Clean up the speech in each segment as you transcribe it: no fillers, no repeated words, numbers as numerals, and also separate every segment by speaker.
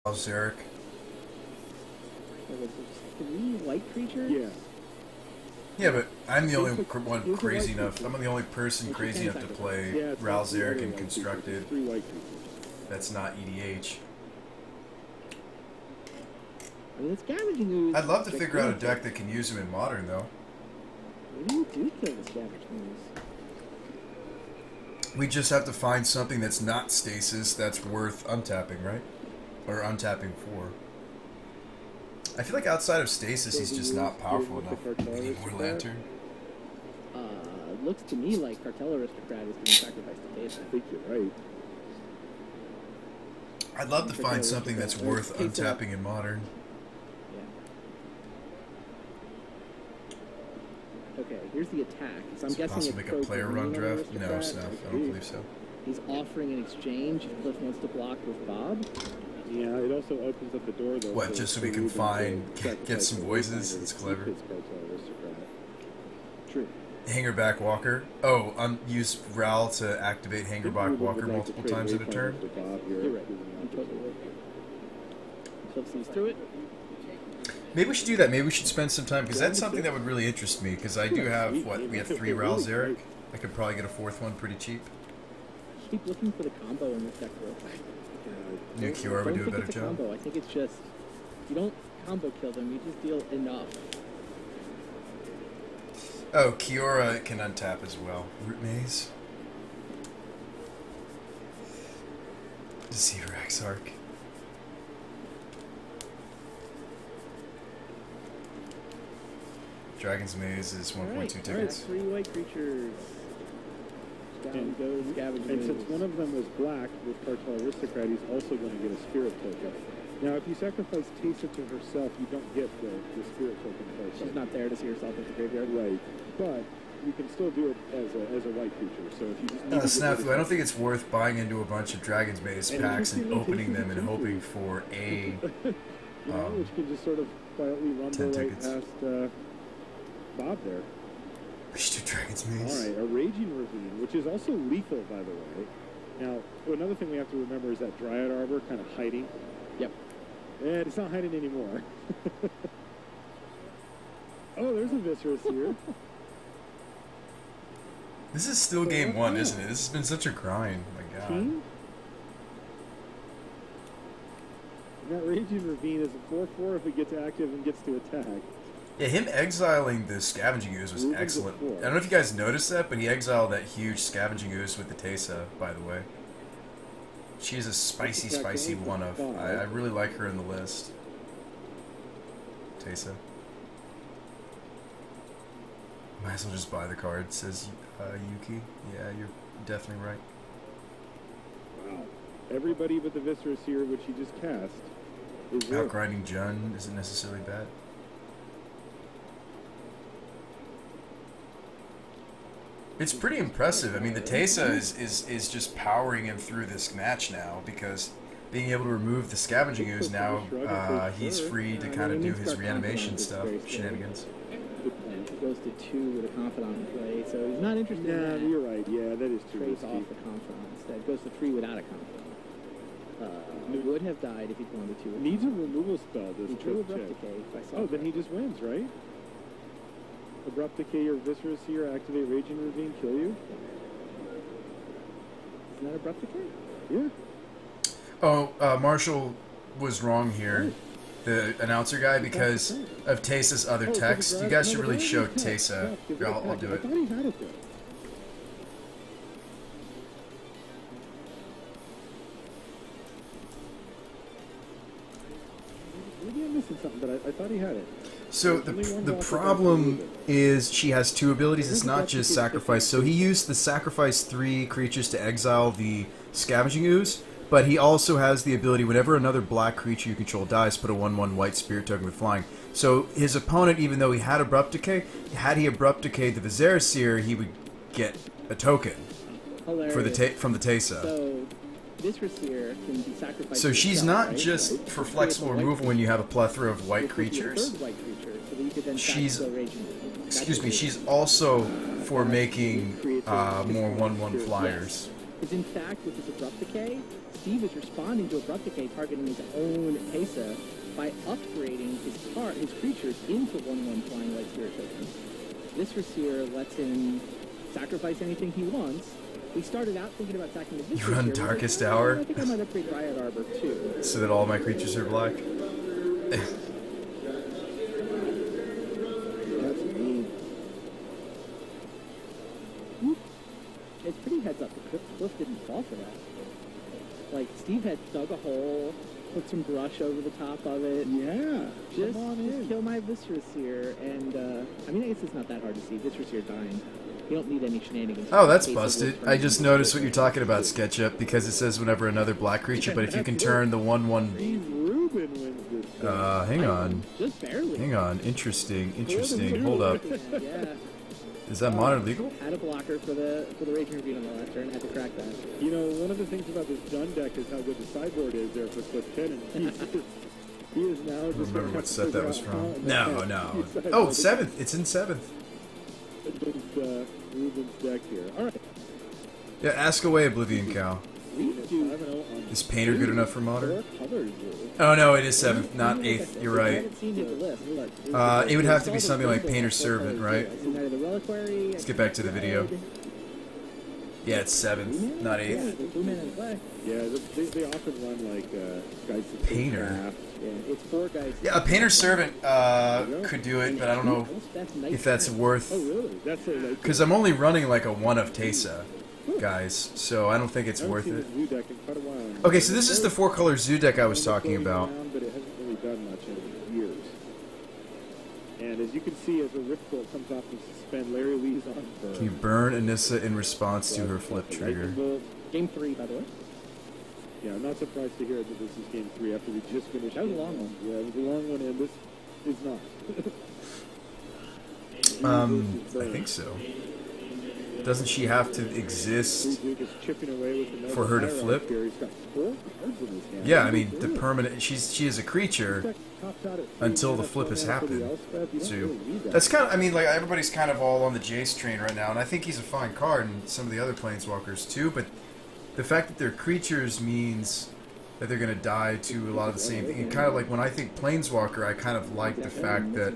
Speaker 1: Zerk.
Speaker 2: Three white creatures?
Speaker 3: Yeah.
Speaker 1: Yeah, but I'm the only one crazy enough. I'm the only person crazy enough to play Ral Zarek and Constructed. That's not EDH.
Speaker 2: I mean, it's Scavenging Ooze.
Speaker 1: I'd love to figure out a deck that can use him in Modern, though.
Speaker 2: Maybe you do kill the Scavenging Ooze.
Speaker 1: We just have to find something that's not Stasis that's worth untapping, right? Or untapping for. I feel like outside of Stasis, he's just not powerful enough. We need more Lantern.
Speaker 2: Looks to me like Cartel Aristocrat is being sacrificed to Teysa.
Speaker 3: I think you're right.
Speaker 1: I'd love to find something that's worth untapping in Modern.
Speaker 2: Yeah. Okay, here's the attack. So I'm guessing
Speaker 1: possible make a player run draft? No, Snuff. I don't believe so.
Speaker 2: He's offering an exchange if Cliff wants to block with Bob.
Speaker 3: Yeah, it also opens up the door, though.
Speaker 1: What, just so we can find, get some voices? It's clever.
Speaker 2: True.
Speaker 1: Hangerback Walker. Oh, use Ral to activate Hangerback Walker multiple times at a turn?
Speaker 2: You're right. I'm totally right. Cliff sees through it.
Speaker 1: Maybe we should do that. Maybe we should spend some time, because that's something that would really interest me, because I do have, what, we have 3 Ral Zarek. I could probably get a 4th one pretty cheap.
Speaker 2: Keep looking for the combo in this deck real quick.
Speaker 1: New Kiora would do a better job.
Speaker 2: Combo. I think it's just, you don't combo kill them, you just deal enough.
Speaker 1: Oh, Kiora can untap as well. Root Maze. Deceiver Exarch. Dragon's Maze is 1.2 tickets.
Speaker 2: 3 white creatures. Down goes Scavenging
Speaker 3: And since one of them was black with Cartel Aristocrat, he's also going to get a Spirit Token. Now, if you sacrifice Teysa to herself, you don't get the Spirit Token first.
Speaker 2: She's not there to see herself at the graveyard.
Speaker 3: Right. But you can still do it as a white creature. So if you just
Speaker 1: Snafu, I don't think it's worth buying into a bunch of Dragon's Maze packs and opening them and hoping for a
Speaker 3: which can just sort of quietly rumble right past Bob there.
Speaker 1: We should do Dragon's Maze.
Speaker 3: Alright, a Raging Ravine, which is also lethal, by the way. Now, another thing we have to remember is that Dryad Arbor kind of hiding.
Speaker 2: Yep.
Speaker 3: And it's not hiding anymore. Oh, there's a Viscerous here.
Speaker 1: This is still game 1, isn't it? This has been such a grind. Oh my god.
Speaker 3: Team? That Raging Ravine is a 4/4 if it gets active and gets to attack.
Speaker 1: Yeah, him exiling the Scavenging Ooze was excellent. I don't know if you guys noticed that, but he exiled that huge Scavenging Ooze with the Teysa, by the way. She's a spicy, spicy one-of. I really like her in the list. Teysa. Might as well just buy the card, says Yuki. Yeah, you're definitely right.
Speaker 3: Wow. Everybody but the Viscerous here, which he just cast, is
Speaker 1: Outgrinding Jun isn't necessarily bad. It's pretty impressive. I mean, the Teysa is just powering him through this match now, because being able to remove the Scavenging Ooze now, he's free to kind of do his reanimation stuff, shenanigans.
Speaker 2: He goes to 2 with a Confidant in play, so he's not interested in that.
Speaker 3: You're right. Yeah, that is true.
Speaker 2: Trades off the Confidant instead. Goes to 3 without a Confidant. Would have died if he'd gone to 2.
Speaker 3: Needs a removal spell, this
Speaker 2: he drew Abrupt Decay, if I saw
Speaker 3: then he just wins, right? Abrupt Decay or Viscerous here, activate Raging Ravine, kill you.
Speaker 2: Isn't that Abrupt Decay?
Speaker 3: Yeah.
Speaker 1: Oh, Marshall was wrong here, the announcer guy, because of Teysa's other text. You guys should really show Teysa. Here, I'll do it.
Speaker 3: I thought he had it there. Maybe I'm missing something, but I thought he had it.
Speaker 1: So the problem is she has 2 abilities. It's not just sacrifice. So he used the sacrifice 3 creatures to exile the Scavenging Ooze, but he also has the ability, whenever another black creature you control dies, put a 1/1 white Spirit Token with flying. So his opponent, even though he had Abrupt Decay, had he Abrupt Decayed the Viserys, he would get a token for from the Teysa.
Speaker 2: So this Viserys can be sacrificed.
Speaker 1: So she's not just for flexible removal when you have a plethora of white creatures. She's, excuse me, she's also for making more 1/1 flyers.
Speaker 2: Because in fact, with his Abrupt Decay, Steve is responding to Abrupt Decay, targeting his own Tesa by upgrading his creatures into 1/1 Flying Light Spirit tokens. This Visir lets him sacrifice anything he wants. We started out thinking about sacking the Visir.
Speaker 1: You run Darkest Hour?
Speaker 2: I think I might upgrade Dryad Arbor too.
Speaker 1: So that all my creatures are black?
Speaker 2: It's pretty heads up. The cliff didn't fall for that. Like, Steve had dug a hole, put some brush over the top of it.
Speaker 3: Yeah.
Speaker 2: Just kill my Visir, and, I mean, I guess it's not that hard to see. Visir dying. You don't need any shenanigans.
Speaker 1: Oh, that's busted. I just noticed what you're talking about, SketchUp, because it says whenever another black creature, but if you can turn the 1/1...
Speaker 3: Ruben wins this.
Speaker 1: hang on.
Speaker 2: Just barely.
Speaker 1: Hang on. Interesting. Hold up.
Speaker 2: Yeah.
Speaker 1: Is that modern legal?
Speaker 2: Had a blocker for the Raging Ravine on the last turn. Had to crack that.
Speaker 3: You know, one of the things about this Jund deck is how good the sideboard is there for Cliff Cannon. He is now
Speaker 1: I don't
Speaker 3: just
Speaker 1: remember what set that was from.
Speaker 3: No.
Speaker 1: Oh, 7th. It's in 7th.
Speaker 3: Ruben's deck here. All right.
Speaker 1: Yeah, ask away, Oblivion Cow. Is Painter good enough for modern? Oh no, it is 7th, not 8th. You're right. It would have to be something like Painter's Servant, right? Let's get back to the video. Yeah, it's 7th, not 8th.
Speaker 3: Yeah, they often run like guys.
Speaker 1: Painter.
Speaker 2: It's 4 guys.
Speaker 1: Yeah, a Painter's Servant could do it, but I don't know if that's worth.
Speaker 3: Oh really?
Speaker 1: Because I'm only running like a 1 of Tesa, guys, so I don't think it's worth it. Okay, so this is the 4-color Zoo deck I was talking about.
Speaker 3: But it hasn't really done much in years. And as you can see, as a Riftbolt comes off the suspend, Larry Lee's on burn.
Speaker 1: Can you burn Anissa in response to her flip trigger?
Speaker 2: Game 3, by the way.
Speaker 3: Yeah, I'm not surprised to hear that this is game 3 after we just finished.
Speaker 2: That was a long one.
Speaker 3: Yeah, it was a long one, and this is not.
Speaker 1: I think so. Doesn't she have to exist for her to flip? Yeah, I mean, the permanent. She is a creature until the flip has happened. So that's kind of. I mean, like everybody's kind of all on the Jace train right now, and I think he's a fine card, and some of the other planeswalkers too. But the fact that they're creatures means that they're going to die to a lot of the same thing. And kind of like when I think planeswalker, I kind of like the fact that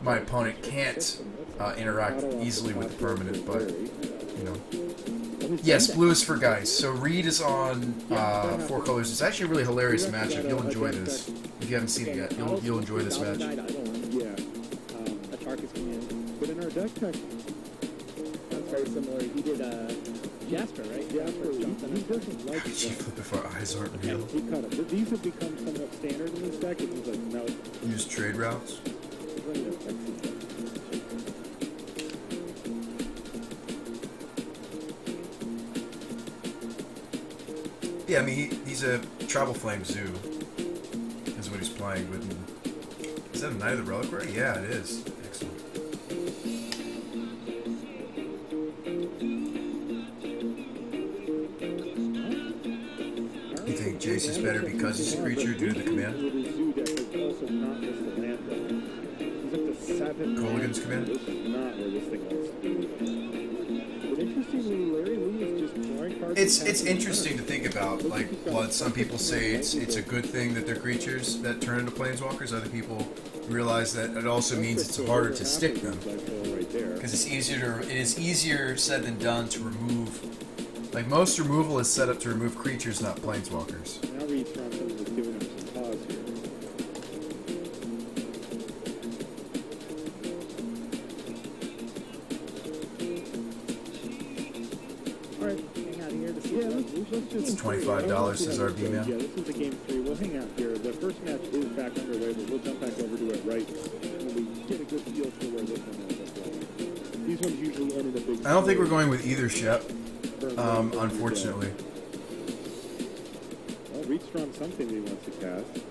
Speaker 1: my opponent can't interact easily with the permanent, but you know. Yes, blue is for guys. So Reed is on 4 colors. It's actually a really hilarious matchup. You'll enjoy this if you haven't seen it yet. You'll enjoy this match.
Speaker 3: Yeah. But in our deck tech,
Speaker 2: that's very similar. He did Jasper, right?
Speaker 3: Jasper, he doesn't like it.
Speaker 1: She flip if our eyes aren't real.
Speaker 3: He cut it. But these have become somewhat standard in this deck. It was like, no.
Speaker 1: Use trade routes. Yeah, I mean, he's a Travel Flame Zoo, is what he's playing with. Is that a Knight of the Reliquary? Yeah, it is. Excellent. You think Jace is better because he's a creature due to the command? Colligan's command? It's interesting to think about, like, Blood. Some people say it's a good thing that they're creatures that turn into planeswalkers. Other people realize that it also means it's harder to stick them. Because it is easier said than done to remove. Like, most removal is set up to remove creatures, not planeswalkers.
Speaker 3: Now Reed's Thompson was giving him some pause here. Alright, hang out here to see let's just...
Speaker 1: It's $25, says RB man.
Speaker 3: Yeah, this is a game 3. We'll hang out here. The first match is back underway, but we'll jump back over to it right when we get a good feel for where this one is. These ones usually end in a big...
Speaker 1: I don't think we're going with either, Shep. Unfortunately.
Speaker 3: Well, Reed's drawn something he wants to cast.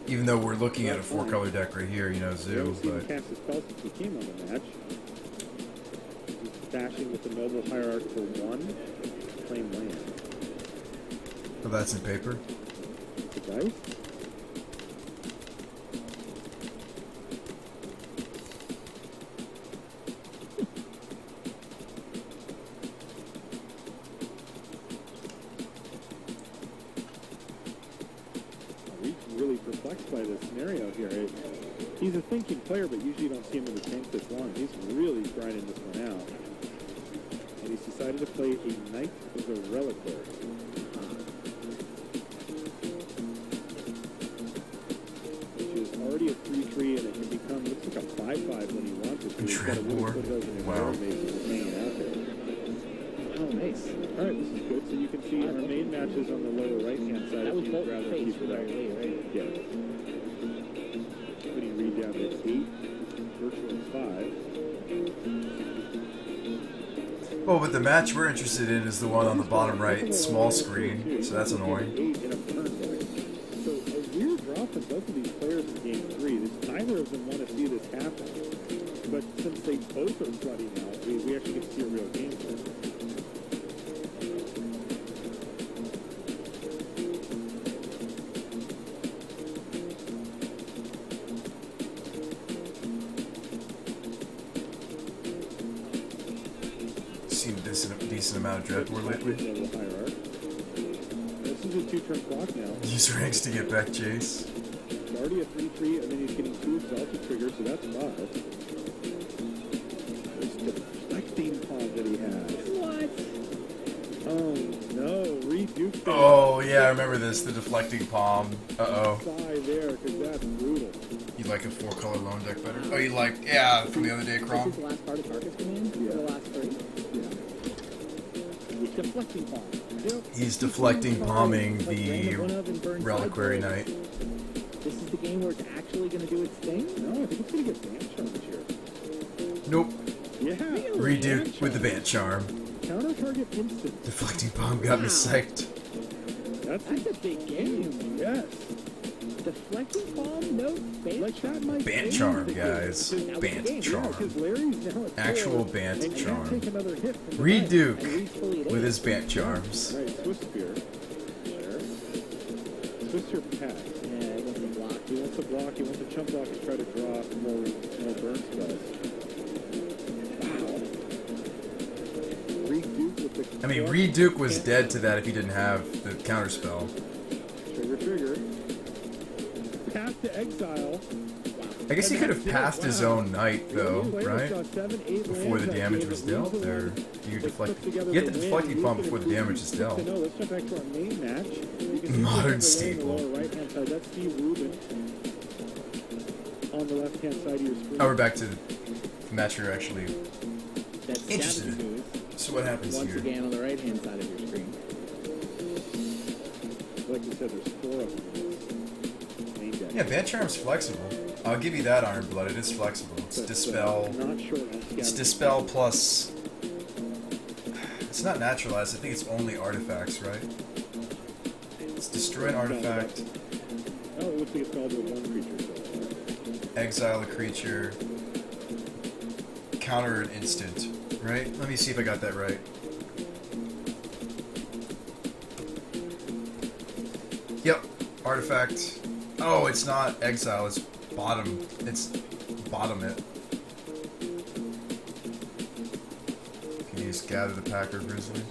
Speaker 1: Even though we're looking at a 4-color deck right here, you know, Zoo, but...
Speaker 3: cast a spell since we came on the match. Bashing with the Noble Hierarch for 1. Claim land.
Speaker 1: Oh, that's in paper?
Speaker 3: The dice? perplexed by this scenario here. He's a thinking player, but usually you don't see him in the tank this long. He's really grinding this one out. And he's decided to play a Knight of the Reliquary. Which is already a 3-3, and it can become, looks like a 5-5 when he wants it. So he's got a really good
Speaker 1: wow.
Speaker 3: hanging out there.
Speaker 2: Oh, nice.
Speaker 3: All right, this is good. So you can see our main matches on the lower right-hand side.
Speaker 2: That was
Speaker 3: if you'd rather
Speaker 2: face
Speaker 3: keep it
Speaker 2: right
Speaker 3: out.
Speaker 2: away, right?
Speaker 3: Yeah. When you read down to 8, virtual 5.
Speaker 1: Oh, but the match we're interested in is the one on the bottom right, small screen, so that's annoying.
Speaker 3: 8 in a burn deck. So a weird draw from both of these players in game 3. Neither of them want to see this happen. But since they both are flooding out, we actually get to see a real game here.
Speaker 1: Seen a decent amount of Dreadboard lately.
Speaker 3: This is a 2-turn clock now.
Speaker 1: Use ranks to get back Jace.
Speaker 3: It's already a 3-3, and then he's getting 2 exalted triggers, so that's 5. There's the deflecting palm that he has.
Speaker 2: What?
Speaker 3: Oh no, redo.
Speaker 1: Oh yeah, I remember this. The deflecting palm. Uh-oh.
Speaker 3: Die there, because that's brutal.
Speaker 1: You like a 4-color lone deck better? Oh, you like, yeah, from the other day,
Speaker 2: This
Speaker 1: Crom?
Speaker 2: is the last part of Carcass Command?
Speaker 3: Yeah.
Speaker 2: For the last 3?
Speaker 3: Yeah.
Speaker 2: Deflecting palm.
Speaker 3: Yep.
Speaker 1: He's deflecting palming the Reliquary Knight.
Speaker 2: This is the game where it's actually going to do its thing?
Speaker 3: No, I think it's going to get Bant Charmed here.
Speaker 1: Nope.
Speaker 3: Yeah.
Speaker 1: Redo with the Bant Charm.
Speaker 3: Counter target instant.
Speaker 1: Deflecting palm got me psyched.
Speaker 3: That's
Speaker 2: a big game.
Speaker 3: Yes.
Speaker 2: Deflecting palm? No.
Speaker 1: Bant Charm, guys. Bant Charm. Actual Bant Charm. Reduke with his Bant Charms.
Speaker 3: Right, Swiss Spear. Sure. Swiss Spear pass.
Speaker 2: Yeah, he wants to block.
Speaker 3: He wants to block, he wants to chump block and try to draw more burn spells. Wow. Reduke with the...
Speaker 1: I mean, Reduke was dead to that if he didn't have the counterspell.
Speaker 3: Trigger. Path to exile.
Speaker 1: I guess he could have passed his own knight, though, right? Before the damage was dealt, or you deflect. You get the deflecting palm before the damage is dealt.
Speaker 3: Let's jump back to our main match.
Speaker 1: Modern staple.
Speaker 3: Right-hand side, that's Steve Rubin. On the left-hand side of your screen.
Speaker 1: Oh, we're back to the match you're actually interested in. So what happens
Speaker 2: once
Speaker 1: here?
Speaker 2: Once again on the right-hand side of your screen.
Speaker 3: Like you said, there's 4 of them.
Speaker 1: Yeah, Bant Charm's flexible. I'll give you that, Iron Blood. It is flexible. It's Dispel. It's Dispel plus... It's not Naturalized. I think it's only artifacts, right? It's Destroy an artifact.
Speaker 3: Oh, it looks like it's called with 1 creature.
Speaker 1: Exile a creature. Counter an instant. Right? Let me see if I got that right. Yep. Artifact. Oh, it's not exile, it's bottom. It's bottom it. Can you just gather the Packer Grizzly?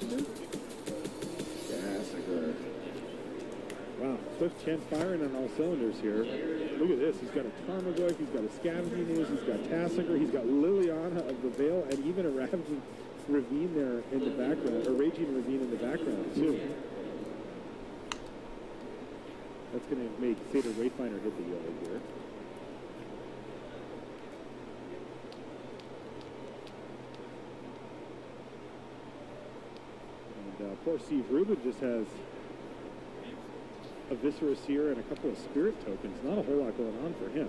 Speaker 3: Wow, Swift Chen firing on all cylinders here. Look at this, he's got a Tarmogoyf, he's got a Scavenging Ooze, he's got Tassinger, he's got Liliana of the Veil, and even a Ravaging Ravine there in the background, or Raging Ravine in the background, too. That's going to make Seder Wayfinder hit the yellow here. And poor Steve Rubin just has a Viscera Seer and a couple of Spirit tokens. Not a whole lot going on for him.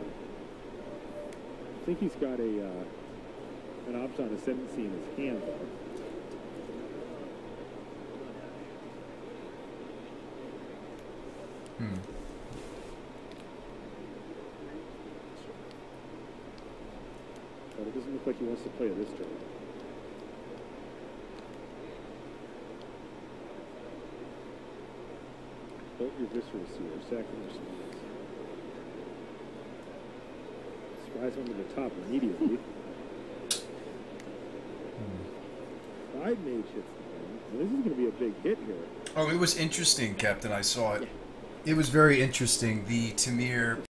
Speaker 3: I think he's got an Abzan Ascendancy in his hand, though. But it doesn't look like he wants to play it this turn. Bolt your Viscera Seer, second or spells. Rise onto the top immediately. Side Mage hits the thing. This is going to be a big hit here.
Speaker 1: Oh, it was interesting, Captain. I saw it. It was very interesting. The Tamir